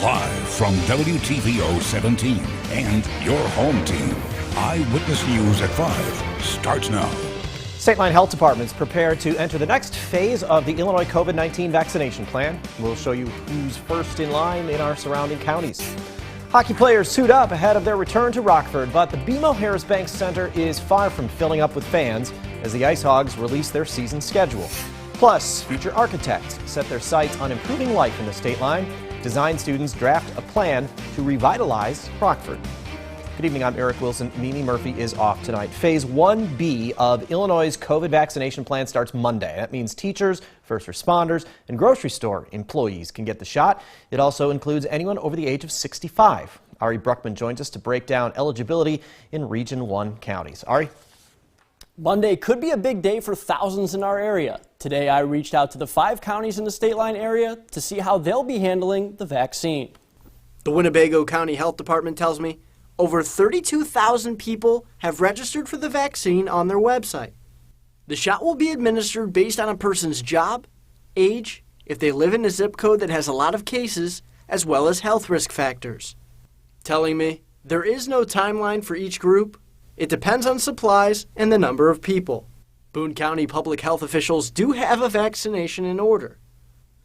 Live from WTVO 17 and your home team, Eyewitness News at 5 starts now. State line health departments prepare to enter the next phase of the Illinois COVID-19 vaccination plan. We'll show you who's first in line in our surrounding counties. Hockey players suit up ahead of their return to Rockford, but the BMO Harris Bank Center is far from filling up with fans as the Ice Hogs release their season schedule. Plus, future architects set their sights on improving life in the state line. Design students draft a plan to revitalize Rockford. Good evening, I'm Eric Wilson. Mimi Murphy is off tonight. Phase 1B of Illinois' COVID vaccination plan starts Monday. That means teachers, first responders, and grocery store employees can get the shot. It also includes anyone over the age of 65. Ari Bruckman joins us to break down eligibility in Region 1 counties. Ari? Monday could be a big day for thousands in our area. Today I reached out to the 5 counties in the state line area to see how they'll be handling the vaccine. The Winnebago County Health Department tells me over 32,000 people have registered for the vaccine on their website. The shot will be administered based on a person's job, age, if they live in a zip code that has a lot of cases, as well as health risk factors. Telling me there is no timeline for each group. It depends on supplies and the number of people. Boone County public health officials do have a vaccination in order.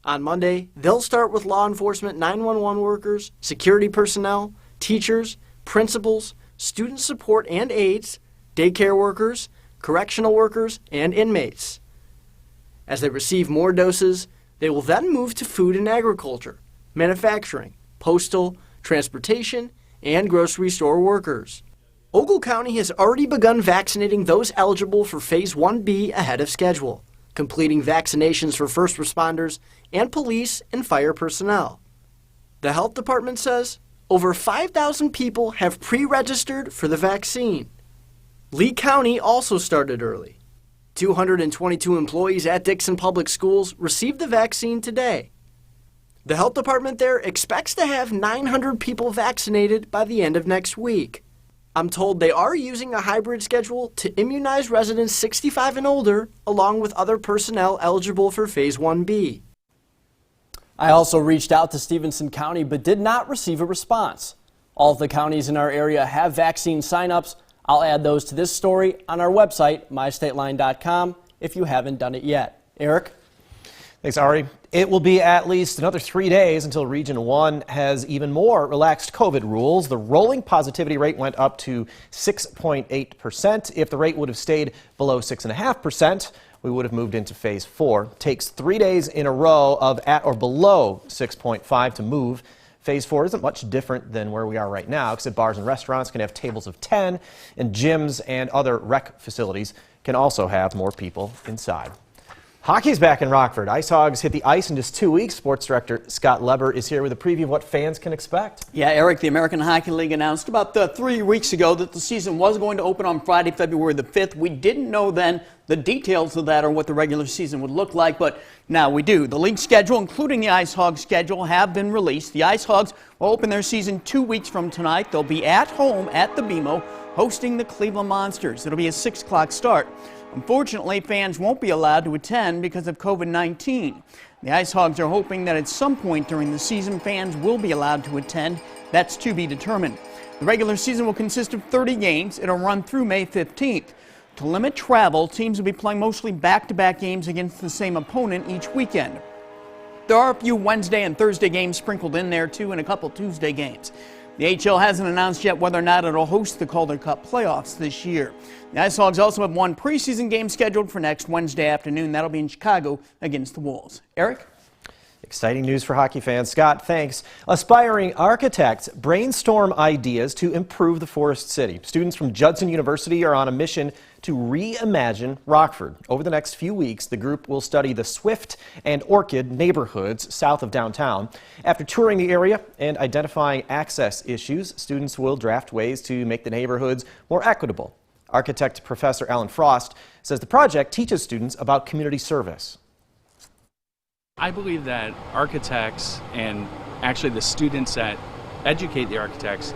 On Monday, they'll start with law enforcement 911 workers, security personnel, teachers, principals, student support and aides, daycare workers, correctional workers, and inmates. As they receive more doses, they will then move to food and agriculture, manufacturing, postal, transportation, and grocery store workers. Ogle County has already begun vaccinating those eligible for Phase 1B ahead of schedule, completing vaccinations for first responders and police and fire personnel. The health department says over 5,000 people have pre-registered for the vaccine. Lee County also started early. 222 employees at Dixon Public Schools received the vaccine today. The health department there expects to have 900 people vaccinated by the end of next week. I'm told they are using a hybrid schedule to immunize residents 65 and older, along with other personnel eligible for Phase 1B. I also reached out to Stevenson County but did not receive a response. All of the counties in our area have vaccine sign-ups. I'll add those to this story on our website, mystateline.com, if you haven't done it yet. Eric? Thanks, Ari. It will be at least another 3 days until Region 1 has even more relaxed COVID rules. The rolling positivity rate went up to 6.8%. If the rate would have stayed below 6.5%, we would have moved into Phase 4. Takes 3 days in a row of at or below 6.5 to move. Phase 4 isn't much different than where we are right now, except bars and restaurants can have tables of 10, and gyms and other rec facilities can also have more people inside. Hockey's back in Rockford. Ice Hogs hit the ice in just 2 weeks. Sports director Scott Leber is here with a preview of what fans can expect. Yeah, Eric, the American Hockey League announced about 3 weeks ago that the season was going to open on Friday, February the 5th. We didn't know then the details of that or what the regular season would look like, but now we do. The league schedule, including the Ice Hogs schedule, have been released. The Ice Hogs will open their season 2 weeks from tonight. They'll be at home at the BMO hosting the Cleveland Monsters. It'll be a 6 o'clock start. Unfortunately, fans won't be allowed to attend because of COVID-19. The Ice Hogs are hoping that at some point during the season, fans will be allowed to attend. That's to be determined. The regular season will consist of 30 games. It'll run through May 15th. To limit travel, teams will be playing mostly back-to-back games against the same opponent each weekend. There are a few Wednesday and Thursday games sprinkled in there, too, and a couple Tuesday games. The HL hasn't announced yet whether or not it'll host the Calder Cup playoffs this year. The Ice Hogs also have one preseason game scheduled for next Wednesday afternoon. That'll be in Chicago against the Wolves. Eric? Exciting news for hockey fans. Scott, thanks. Aspiring architects brainstorm ideas to improve the Forest City. Students from Judson University are on a mission to reimagine Rockford. Over the next few weeks, the group will study the Swift and Orchid neighborhoods south of downtown. After touring the area and identifying access issues, students will draft ways to make the neighborhoods more equitable. Architect Professor Alan Frost says the project teaches students about community service. I believe that architects and actually the students that educate the architects,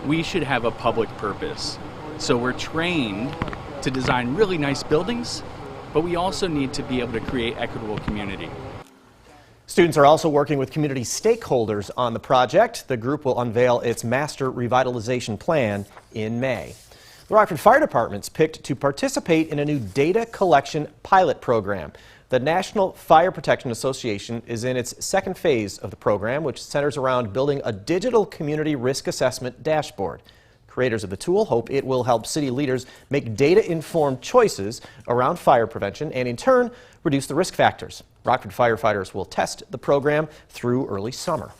we should have a public purpose. So we're trained to design really nice buildings, but we also need to be able to create equitable community. Students are also working with community stakeholders on the project. The group will unveil its master revitalization plan in May. The Rockford Fire Department's picked to participate in a new data collection pilot program. The National Fire Protection Association is in its second phase of the program, which centers around building a digital community risk assessment dashboard. Creators of the tool hope it will help city leaders make data-informed choices around fire prevention and, in turn, reduce the risk factors. Rockford firefighters will test the program through early summer.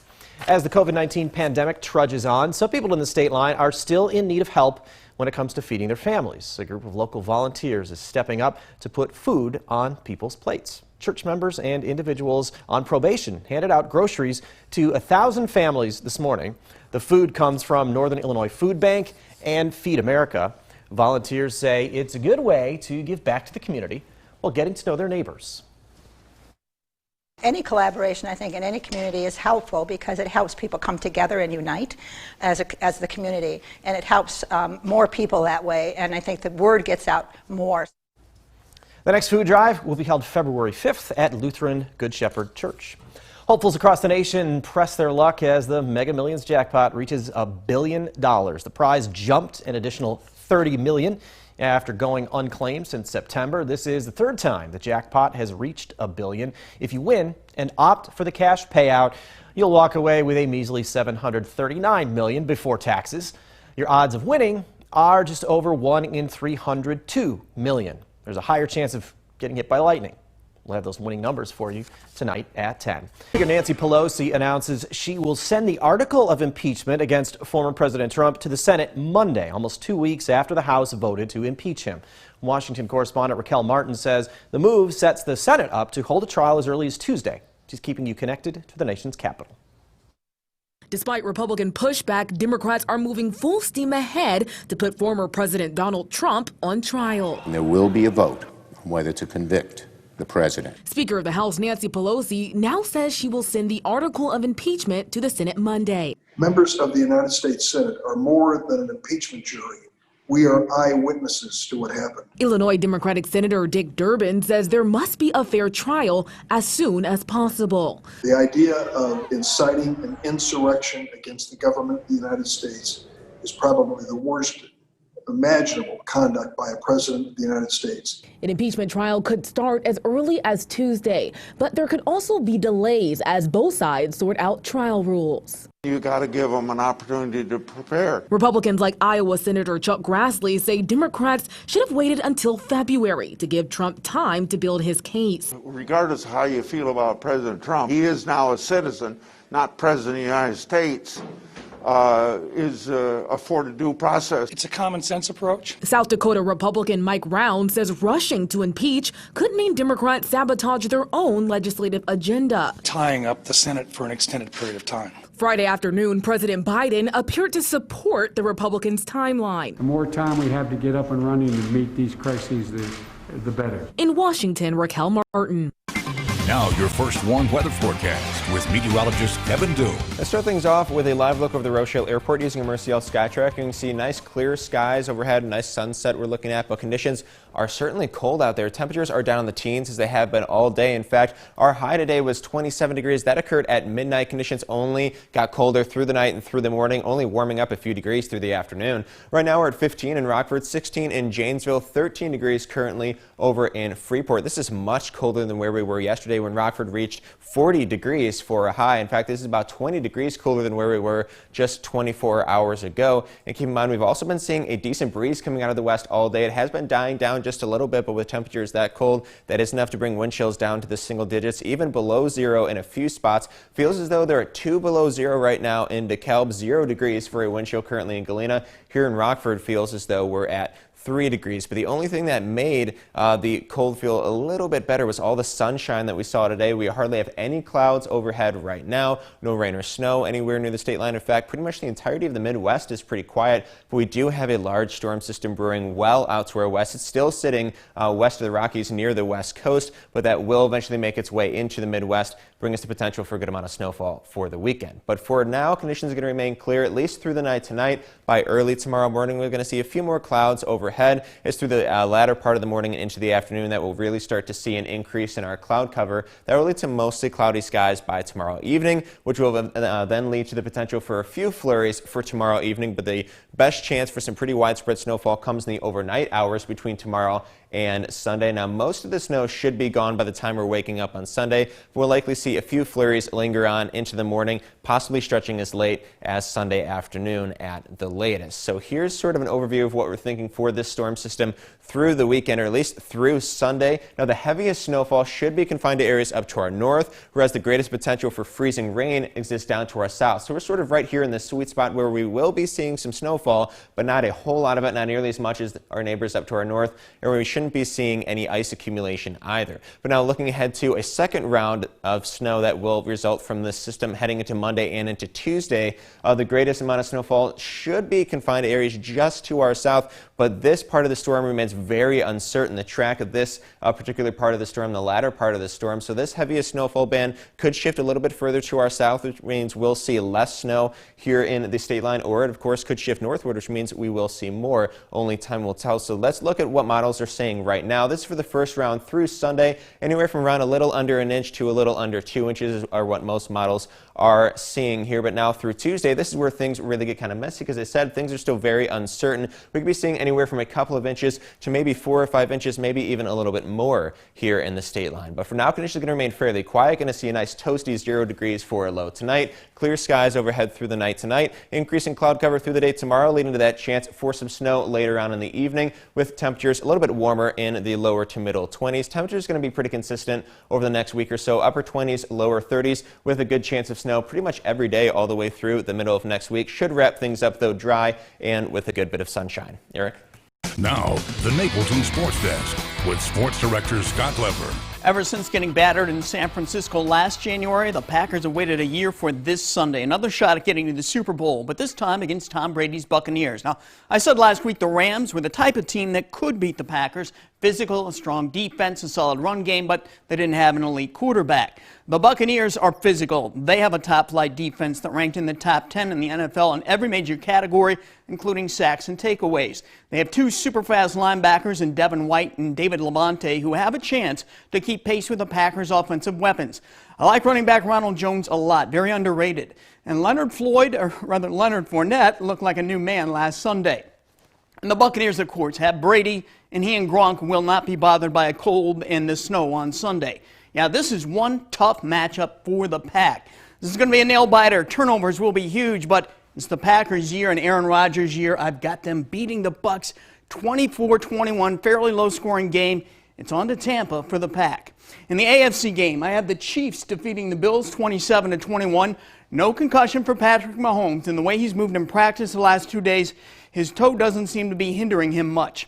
As the COVID-19 pandemic trudges on, some people in the state line are still in need of help when it comes to feeding their families. A group of local volunteers is stepping up to put food on people's plates. Church members and individuals on probation handed out groceries to 1,000 families this morning. The food comes from Northern Illinois Food Bank and Feed America. Volunteers say it's a good way to give back to the community while getting to know their neighbors. Any collaboration, I think, in any community is helpful because it helps people come together and unite as the community, and it helps more people that way, and I think the word gets out more. The next food drive will be held February 5th at Lutheran Good Shepherd Church. Hopefuls across the nation press their luck as the Mega Millions jackpot reaches $1 billion. The prize jumped an additional $30 million. After going unclaimed since September, this is the third time the jackpot has reached $1 billion. If you win and opt for the cash payout, you'll walk away with a measly $739 million before taxes. Your odds of winning are just over 1 in 302 million. There's a higher chance of getting hit by lightning. We'll have those winning numbers for you tonight at 10. Speaker Nancy Pelosi announces she will send the article of impeachment against former President Trump to the Senate Monday, almost 2 weeks after the House voted to impeach him. Washington correspondent Raquel Martin says the move sets the Senate up to hold a trial as early as Tuesday. She's keeping you connected to the nation's capital. Despite Republican pushback, Democrats are moving full steam ahead to put former President Donald Trump on trial. And there will be a vote on whether to convict the president. Speaker of the House Nancy Pelosi now says she will send the article of impeachment to the Senate Monday. Members of the United States Senate are more than an impeachment jury. We are eyewitnesses to what happened. Illinois Democratic Senator Dick Durbin says there must be a fair trial as soon as possible. The idea of inciting an insurrection against the government of the United States is probably the worst imaginable conduct by a president of the United States. An impeachment trial could start as early as Tuesday, but there could also be delays as both sides sort out trial rules. You got to give them an opportunity to prepare. Republicans like Iowa Senator Chuck Grassley say Democrats should have waited until February to give Trump time to build his case. Regardless of how you feel about President Trump, he is now a citizen, not president of the United States. Is afforded due process. It's a common sense approach. South Dakota Republican Mike Round says rushing to impeach could mean Democrats sabotage their own legislative agenda, tying up the Senate for an extended period of time. Friday afternoon, President Biden appeared to support the Republicans' timeline. The more time we have to get up and running and meet these crises, the better. In Washington, Raquel Martin. Now your first warm weather forecast with meteorologist Kevin Doom. Let's start things off with a live look over the Rochelle Airport using a Merciel Skytrack. You can see nice clear skies overhead, nice sunset we're looking at, but conditions are certainly cold out there. Temperatures are down in the teens as they have been all day. In fact, our high today was 27 degrees. That occurred at midnight. Conditions only got colder through the night and through the morning, only warming up a few degrees through the afternoon. Right now we're at 15 in Rockford, 16 in Janesville, 13 degrees currently over in Freeport. This is much colder than where we were yesterday when Rockford reached 40 degrees for a high. In fact, this is about 20 degrees cooler than where we were just 24 hours ago. And keep in mind, we've also been seeing a decent breeze coming out of the west all day. It has been dying down just a little bit, but with temperatures that cold, that is enough to bring wind chills down to the single digits, even below zero in a few spots. Feels as though they're at 2 below zero right now in DeKalb, 0 degrees for a wind chill currently in Galena. Here in Rockford, feels as though we're at 3 degrees. But the only thing that made the cold feel a little bit better was all the sunshine that we saw today. We hardly have any clouds overhead right now. No rain or snow anywhere near the state line. In fact, pretty much the entirety of the Midwest is pretty quiet, but we do have a large storm system brewing well out to our west. It's still sitting west of the Rockies near the west coast, but that will eventually make its way into the Midwest, bring us the potential for a good amount of snowfall for the weekend. But for now, conditions are going to remain clear at least through the night tonight. By early tomorrow morning, we're going to see a few more clouds overhead. overhead. It's through the latter part of the morning and into the afternoon that we'll really start to see an increase in our cloud cover. That will lead to mostly cloudy skies by tomorrow evening, which will then lead to the potential for a few flurries for tomorrow evening. But the best chance for some pretty widespread snowfall comes in the overnight hours between tomorrow and Sunday. Now, most of the snow should be gone by the time we're waking up on Sunday. We'll likely see a few flurries linger on into the morning, possibly stretching as late as Sunday afternoon at the latest. So here's sort of an overview of what we're thinking for this storm system through the weekend, or at least through Sunday. Now, the heaviest snowfall should be confined to areas up to our north, whereas the greatest potential for freezing rain exists down to our south. So we're sort of right here in the sweet spot where we will be seeing some snowfall, but not a whole lot of it, not nearly as much as our neighbors up to our north, and we shouldn't be seeing any ice accumulation either. But now looking ahead to a second round of snow that will result from this system heading into Monday and into Tuesday, the greatest amount of snowfall should be confined to areas just to our south, but this part of the storm remains very uncertain. The track of this particular part of the storm, the latter part of the storm, so this heaviest snowfall band could shift a little bit further to our south, which means we'll see less snow here in the state line, or it of course could shift northward, which means we will see more. Only time will tell. So let's look at what models are saying right now. This is for the first round through Sunday. Anywhere from around a little under an inch to a little under 2 inches are what most models are seeing here. But now through Tuesday, this is where things really get kind of messy, because I said things are still very uncertain. We could be seeing anywhere from a couple of inches to maybe 4 or 5 inches, maybe even a little bit more here in the state line. But for now, conditions are going to remain fairly quiet. Going to see a nice toasty 0 degrees for a low tonight. Clear skies overhead through the night tonight. Increasing cloud cover through the day tomorrow, leading to that chance for some snow later on in the evening, with temperatures a little bit warmer in the lower to middle 20s. Temperatures going to be pretty consistent over the next week or so. Upper 20s, lower 30s, with a good chance of snow pretty much every day all the way through the middle of next week. Should wrap things up, though, dry and with a good bit of sunshine. Eric? Now, the Napleton Sports Desk with Sports Director Scott Lever. Ever since getting battered in San Francisco last January, the Packers have waited a year for this Sunday. Another shot at getting to the Super Bowl, but this time against Tom Brady's Buccaneers. Now, I said last week the Rams were the type of team that could beat the Packers. Physical, a strong defense, a solid run game, but they didn't have an elite quarterback. The Buccaneers are physical. They have a top-flight defense that ranked in the top 10 in the NFL in every major category, including sacks and takeaways. They have 2 super-fast linebackers in Devin White and David Labonte, who have a chance to keep pace with the Packers' offensive weapons. I like running back Ronald Jones a lot, very underrated. And Leonard Fournette, looked like a new man last Sunday. And the Buccaneers, of course, have Brady, and he and Gronk will not be bothered by a cold and the snow on Sunday. Yeah, this is one tough matchup for the Pack. This is going to be a nail-biter. Turnovers will be huge, but it's the Packers' year and Aaron Rodgers' year. I've got them beating the Bucs 24-21, fairly low-scoring game. It's on to Tampa for the Pack. In the AFC game, I have the Chiefs defeating the Bills 27-21. No concussion for Patrick Mahomes, and the way he's moved in practice the last 2 days, his toe doesn't seem to be hindering him much.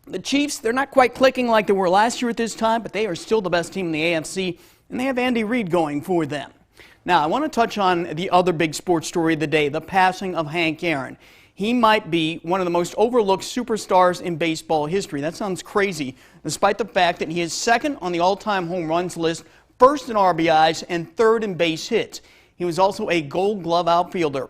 The Chiefs, they're not quite clicking like they were last year at this time, but they are still the best team in the AFC, and they have Andy Reid going for them. Now, I want to touch on the other big sports story of the day, the passing of Hank Aaron. He might be one of the most overlooked superstars in baseball history. That sounds crazy, despite the fact that he is second on the all-time home runs list, first in RBIs, and third in base hits. He was also a Gold Glove outfielder.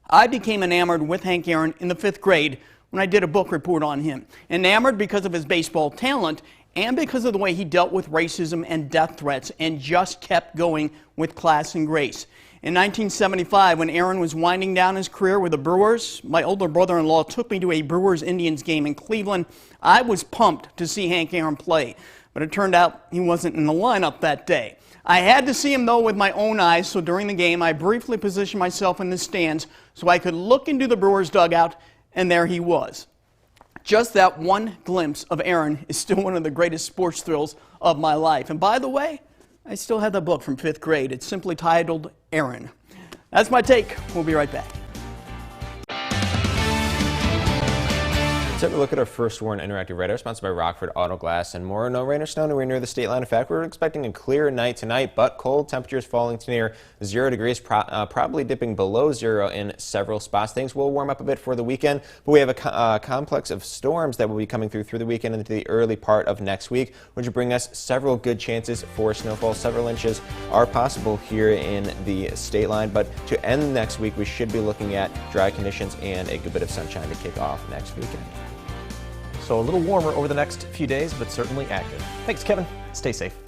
I became enamored with Hank Aaron in the 5th grade when I did a book report on him. Enamored because of his baseball talent and because of the way he dealt with racism and death threats and just kept going with class and grace. In 1975, when Aaron was winding down his career with the Brewers, my older brother-in-law took me to a Brewers-Indians game in Cleveland. I was pumped to see Hank Aaron play, but it turned out he wasn't in the lineup that day. I had to see him, though, with my own eyes, so during the game, I briefly positioned myself in the stands so I could look into the Brewers' dugout, and there he was. Just that one glimpse of Aaron is still one of the greatest sports thrills of my life. And by the way, I still have that book from 5th grade. It's simply titled Aaron. That's my take. We'll be right back. Let's have a look at our first Warren Interactive Radar, sponsored by Rockford Auto Glass and more. No rain or snow anywhere near the state line. In fact, we're expecting a clear night tonight, but cold. Temperatures falling to near 0 degrees, probably dipping below 0 in several spots. Things will warm up a bit for the weekend, but we have a complex of storms that will be coming through the weekend into the early part of next week, which will bring us several good chances for snowfall. Several inches are possible here in the state line, but to end next week, we should be looking at dry conditions and a good bit of sunshine to kick off next weekend. So a little warmer over the next few days, but certainly active. Thanks, Kevin. Stay safe.